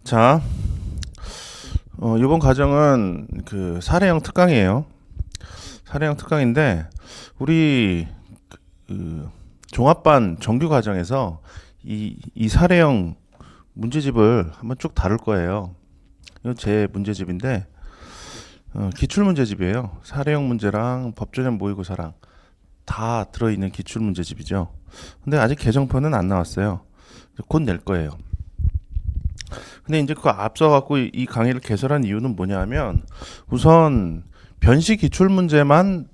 자, 이번 과정은 그 사례형 특강이에요. 사례형 특강인데 우리 그 종합반 정규 과정에서 이 사례형 문제집을 한번 쭉 다룰 거예요. 이건 제 문제집인데 기출 문제집이에요. 사례형 문제랑 법조전 모의고사랑 다 들어있는 기출 문제집이죠. 근데 아직 개정표는 안 나왔어요. 곧 낼 거예요. 근데 이제 그 앞서 갖고 이 강의를 개설한 이유는 뭐냐면 우선 변시 기출 문제만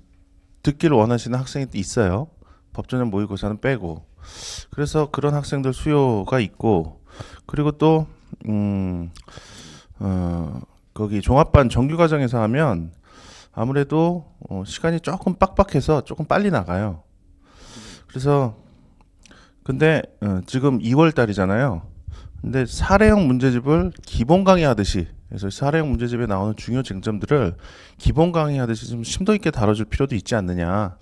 듣기를 원하시는 학생이 있어요. 법전형 모의고사는 빼고. 그래서 그런 학생들 수요가 있고, 그리고 또 거기 종합반 정규 과정에서 하면 아무래도 시간이 조금 빡빡해서 조금 빨리 나가요. 그래서 근데 지금 2월 달이잖아요. 근데 사례형 문제집을 기본 강의하듯이, 그래서 사례형 문제집에 나오는 중요 쟁점들을 기본 강의하듯이 좀 심도 있게 다뤄줄 필요도 있지 않느냐.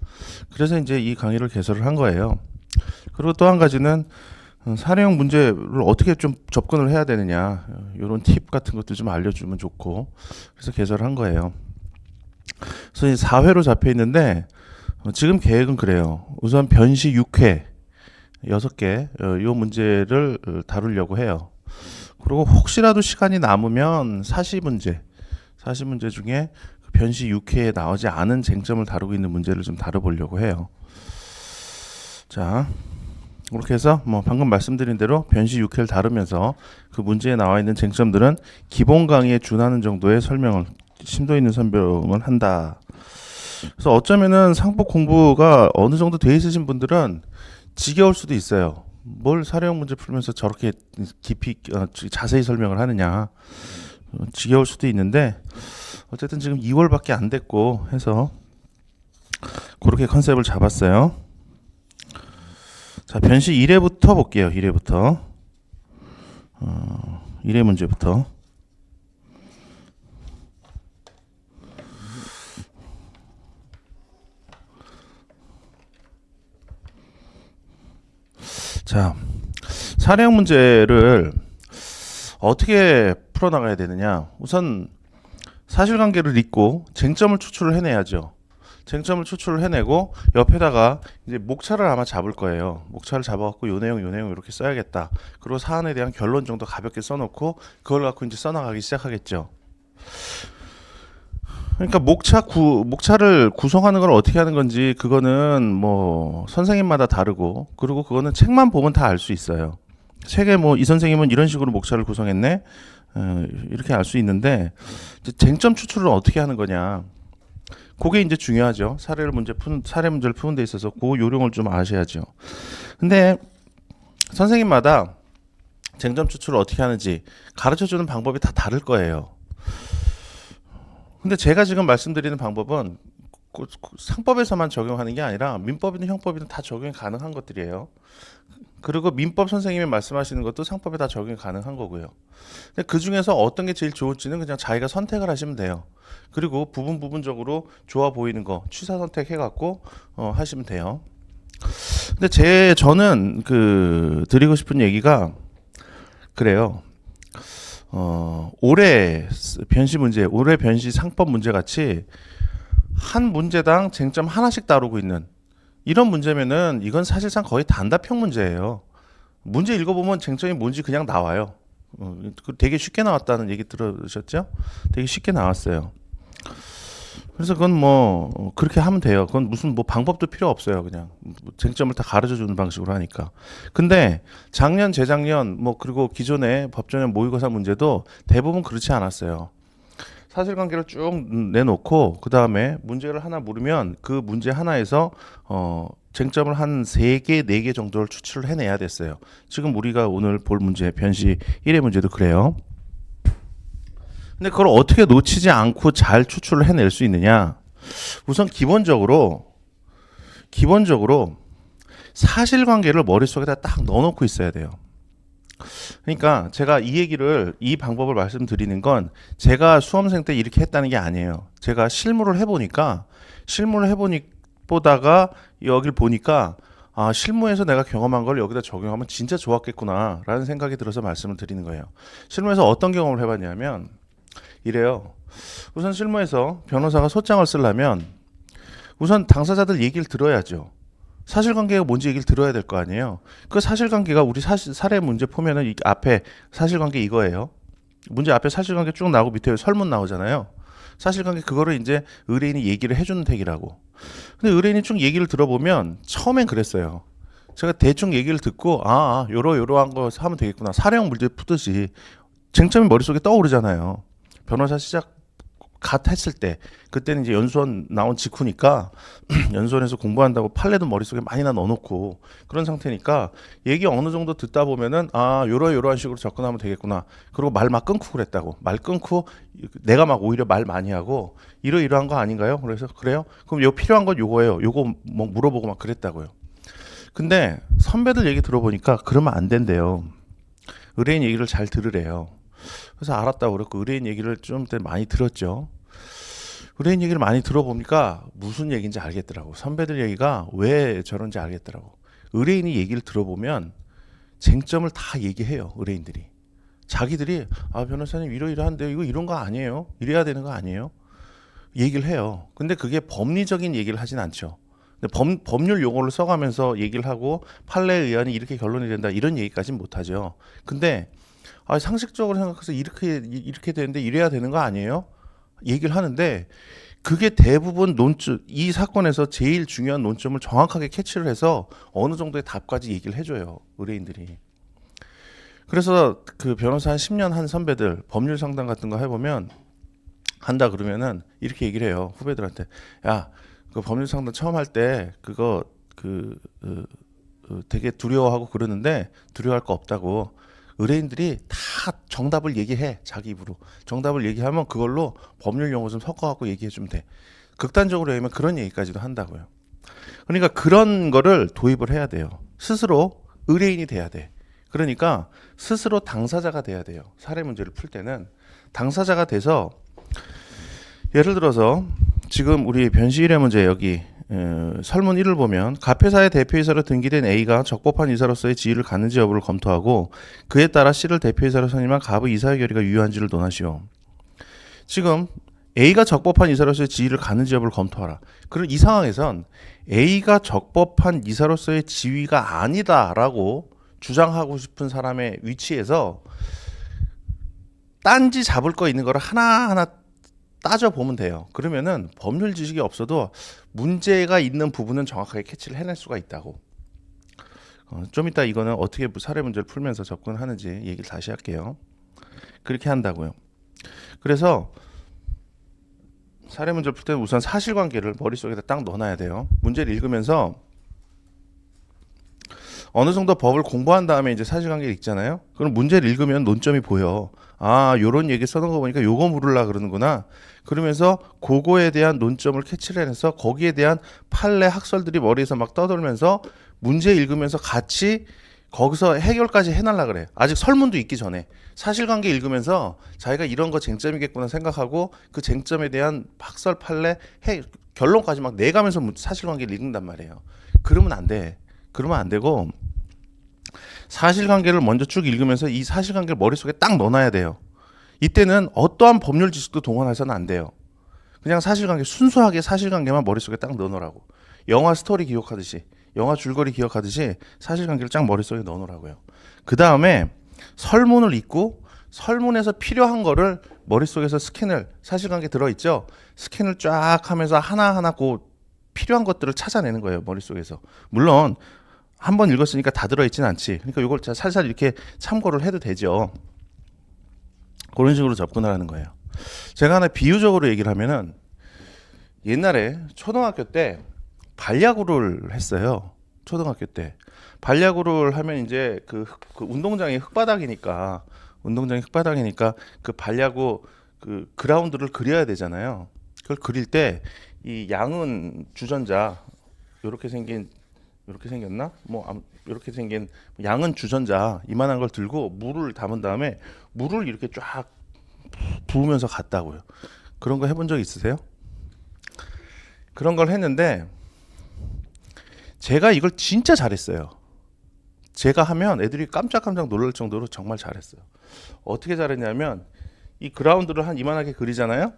그래서 이제 이 강의를 개설을 한 거예요. 그리고 또 한 가지는 사례형 문제를 어떻게 좀 접근을 해야 되느냐, 이런 팁 같은 것도 좀 알려주면 좋고, 그래서 개설을 한 거예요. 그래서 이제 4회로 잡혀 있는데 지금 계획은 그래요. 우선 변시 6회 6개 요 문제를 다루려고 해요. 그리고 혹시라도 시간이 남으면 사시 문제 중에 변시 6회에 나오지 않은 쟁점을 다루고 있는 문제를 좀 다뤄보려고 해요. 자, 그렇게 해서 뭐 방금 말씀드린 대로 변시 6회를 다루면서 그 문제에 나와 있는 쟁점들은 기본 강의에 준하는 정도의 설명을, 심도 있는 설명을 한다. 그래서 어쩌면은 상법 공부가 어느 정도 돼 있으신 분들은 지겨울 수도 있어요. 뭘 사례형 문제 풀면서 저렇게 깊이 자세히 설명을 하느냐, 지겨울 수도 있는데, 어쨌든 지금 2월밖에 안 됐고 해서 그렇게 컨셉을 잡았어요. 자, 변시 1회부터 볼게요. 1회부터 1회 문제부터. 자, 사례형 문제를 어떻게 풀어나가야 되느냐. 우선 사실관계를 잇고 쟁점을 추출을 해내야죠. 쟁점을 추출을 해내고 옆에다가 이제 목차를 아마 잡을 거예요. 목차를 잡아갖고 요 내용 이렇게 써야겠다. 그리고 사안에 대한 결론 정도 가볍게 써놓고 그걸 갖고 이제 써나가기 시작하겠죠. 그러니까 목차를 구성하는 걸 어떻게 하는 건지 그거는 뭐 선생님마다 다르고, 그리고 그거는 책만 보면 다 알 수 있어요. 책에 뭐 이 선생님은 이런 식으로 목차를 구성했네, 이렇게 알 수 있는데, 이제 쟁점 추출을 어떻게 하는 거냐, 그게 이제 중요하죠. 사례 문제를 푸는 데 있어서 그 요령을 좀 아셔야죠. 근데 선생님마다 쟁점 추출을 어떻게 하는지 가르쳐주는 방법이 다 다를 거예요. 근데 제가 지금 말씀드리는 방법은 상법에서만 적용하는 게 아니라 민법이든 형법이든 다 적용이 가능한 것들이에요. 그리고 민법 선생님이 말씀하시는 것도 상법에 다 적용이 가능한 거고요. 근데 그 중에서 어떤 게 제일 좋을지는 그냥 자기가 선택을 하시면 돼요. 그리고 부분적으로 좋아 보이는 거 취사 선택해갖고 하시면 돼요. 근데 저는 드리고 싶은 얘기가 그래요. 올해 변시 상법 문제 같이 한 문제당 쟁점 하나씩 다루고 있는 이런 문제면은 이건 사실상 거의 단답형 문제예요. 문제 읽어보면 쟁점이 뭔지 그냥 나와요. 되게 쉽게 나왔다는 얘기 들으셨죠? 되게 쉽게 나왔어요. 그래서 그건 뭐 그렇게 하면 돼요. 그건 무슨 뭐 방법도 필요 없어요. 그냥 쟁점을 다 가르쳐 주는 방식으로 하니까. 근데 작년, 재작년 뭐 그리고 기존의 법전형 모의고사 문제도 대부분 그렇지 않았어요. 사실관계를 쭉 내놓고 그 다음에 문제를 하나 물으면 그 문제 하나에서 쟁점을 한 3개, 4개 정도를 추출을 해내야 됐어요. 지금 우리가 오늘 볼 문제 변시 1회 문제도 그래요. 근데 그걸 어떻게 놓치지 않고 잘 추출을 해낼 수 있느냐? 우선 기본적으로 사실관계를 머릿속에다 딱 넣어놓고 있어야 돼요. 그러니까 제가 이 방법을 말씀드리는 건 제가 수험생 때 이렇게 했다는 게 아니에요. 제가 실무를 해보니까 보다가 여길 보니까 아, 실무에서 내가 경험한 걸 여기다 적용하면 진짜 좋았겠구나라는 생각이 들어서 말씀을 드리는 거예요. 실무에서 어떤 경험을 해봤냐면 이래요. 우선 실무에서 변호사가 소장을 쓰려면 우선 당사자들 얘기를 들어야죠. 사실관계가 뭔지 얘기를 들어야 될 거 아니에요. 그 사실관계가 우리 사례 문제 보면은 이 앞에 사실관계 이거예요. 문제 앞에 사실관계 쭉 나오고 밑에 설문 나오잖아요. 사실관계 그거를 이제 의뢰인이 얘기를 해주는 택이라고. 근데 의뢰인이 쭉 얘기를 들어보면 처음엔 그랬어요. 제가 대충 얘기를 듣고 요러한 거 하면 되겠구나. 사례형 문제 푸듯이 쟁점이 머릿속에 떠오르잖아요. 변호사 시작 갓 했을 때 그때는 이제 연수원 나온 직후니까 연수원에서 공부한다고 판례도 머릿속에 많이나 넣어놓고 그런 상태니까 얘기 어느 정도 듣다 보면은 요러한 식으로 접근하면 되겠구나. 그리고 말 막 끊고 그랬다고. 말 끊고 내가 막 오히려 말 많이 하고 이러이러한 거 아닌가요? 그래서 그래요? 그럼 요 필요한 건 요거예요. 요거 뭐 물어보고 막 그랬다고요. 근데 선배들 얘기 들어보니까 그러면 안 된대요. 의뢰인 얘기를 잘 들으래요. 그래서 알았다고 그랬고 의뢰인 얘기를 좀 많이 들었죠. 의뢰인 얘기를 많이 들어보니까 무슨 얘기인지 알겠더라고. 선배들 얘기가 왜 저런지 알겠더라고. 의뢰인이 얘기를 들어보면 쟁점을 다 얘기해요. 의뢰인들이. 자기들이 변호사님 이러이러한데요. 이거 이런 거 아니에요. 이래야 되는 거 아니에요. 얘기를 해요. 근데 그게 법리적인 얘기를 하진 않죠. 근데 법률 용어를 써가면서 얘기를 하고 판례에 의하니 이렇게 결론이 된다 이런 얘기까지는 못하죠. 근데 상식적으로 생각해서 이렇게 되는데 이래야 되는 거 아니에요? 얘기를 하는데 그게 대부분 논점, 이 사건에서 제일 중요한 논점을 정확하게 캐치를 해서 어느 정도의 답까지 얘기를 해줘요. 의뢰인들이. 그래서 그 변호사 한 10년 한 선배들 법률 상담 같은 거 해보면 한다 그러면은 이렇게 얘기를 해요. 후배들한테. 야, 그 법률 상담 처음 할 때 그거 되게 두려워하고 그러는데 두려워할 거 없다고. 의뢰인들이 다 정답을 얘기해. 자기 입으로. 정답을 얘기하면 그걸로 법률 용어 좀 섞어갖고 얘기해주면 돼. 극단적으로 하면 그런 얘기까지도 한다고요. 그러니까 그런 거를 도입을 해야 돼요. 스스로 의뢰인이 돼야 돼. 그러니까 스스로 당사자가 돼야 돼요. 사례 문제를 풀 때는 당사자가 돼서 예를 들어서 지금 우리 변시 1회 문제 여기 설문 1을 보면 가회사의 대표이사로 등기된 A가 적법한 이사로서의 지위를 갖는지 여부를 검토하고 그에 따라 C를 대표이사로 선임한 갑의 이사의 결의가 유효한지를 논하시오. 지금 A가 적법한 이사로서의 지위를 갖는지 여부를 검토하라. 그럼 이 상황에선 A가 적법한 이사로서의 지위가 아니다라고 주장하고 싶은 사람의 위치에서 딴지 잡을 거 있는 거를 하나하나 따져보면 돼요. 그러면은 법률 지식이 없어도 문제가 있는 부분은 정확하게 캐치를 해낼 수가 있다고. 좀 이따 이거는 어떻게 사례 문제를 풀면서 접근하는지 얘기를 다시 할게요. 그렇게 한다고요. 그래서 사례 문제를 풀 때는 우선 사실관계를 머릿속에다 딱 넣어놔야 돼요. 문제를 읽으면서 어느 정도 법을 공부한 다음에 이제 사실관계를 읽잖아요. 그럼 문제를 읽으면 논점이 보여. 요런 얘기 써놓은 거 보니까 요거 물으려 그러는구나. 그러면서 그거에 대한 논점을 캐치를 해서 거기에 대한 판례 학설들이 머리에서 막 떠돌면서 문제 읽으면서 같이 거기서 해결까지 해달라 그래. 아직 설문도 있기 전에 사실관계 읽으면서 자기가 이런 거 쟁점이겠구나 생각하고 그 쟁점에 대한 학설 판례 결론까지 막 내가면서 사실관계를 읽는단 말이에요. 그러면 안 돼. 그러면 안 되고 사실관계를 먼저 쭉 읽으면서 이 사실관계를 머릿속에 딱 넣어놔야 돼요. 이때는 어떠한 법률 지식도 동원해서는 안 돼요. 그냥 사실관계 순수하게 사실관계만 머릿속에 딱 넣어놓으라고. 영화 스토리 기억하듯이 영화 줄거리 기억하듯이 사실관계를 쫙 머릿속에 넣어놓으라고요. 그 다음에 설문을 읽고 설문에서 필요한 거를 머릿속에서 스캔을 사실관계 들어있죠. 스캔을 쫙 하면서 하나하나 그 필요한 것들을 찾아내는 거예요. 머릿속에서. 물론 한 번 읽었으니까 다 들어있지는 않지. 그러니까 이걸 살살 이렇게 참고를 해도 되죠. 그런 식으로 접근하라는 거예요. 제가 하나 비유적으로 얘기를 하면은 옛날에 초등학교 때 반야구를 했어요. 초등학교 때 반야구를 하면 이제 그 운동장이 흙바닥이니까 그 반야구 그 그라운드를 그려야 되잖아요. 그걸 그릴 때 이 양은 주전자 이렇게 생겼나? 이렇게 생긴 양은 주전자 이만한 걸 들고 물을 담은 다음에 물을 이렇게 쫙 부으면서 갔다고요. 그런 거 해본 적 있으세요? 그런 걸 했는데 제가 이걸 진짜 잘했어요. 제가 하면 애들이 깜짝깜짝 놀랄 정도로 정말 잘했어요. 어떻게 잘했냐면 이 그라운드를 한 이만하게 그리잖아요.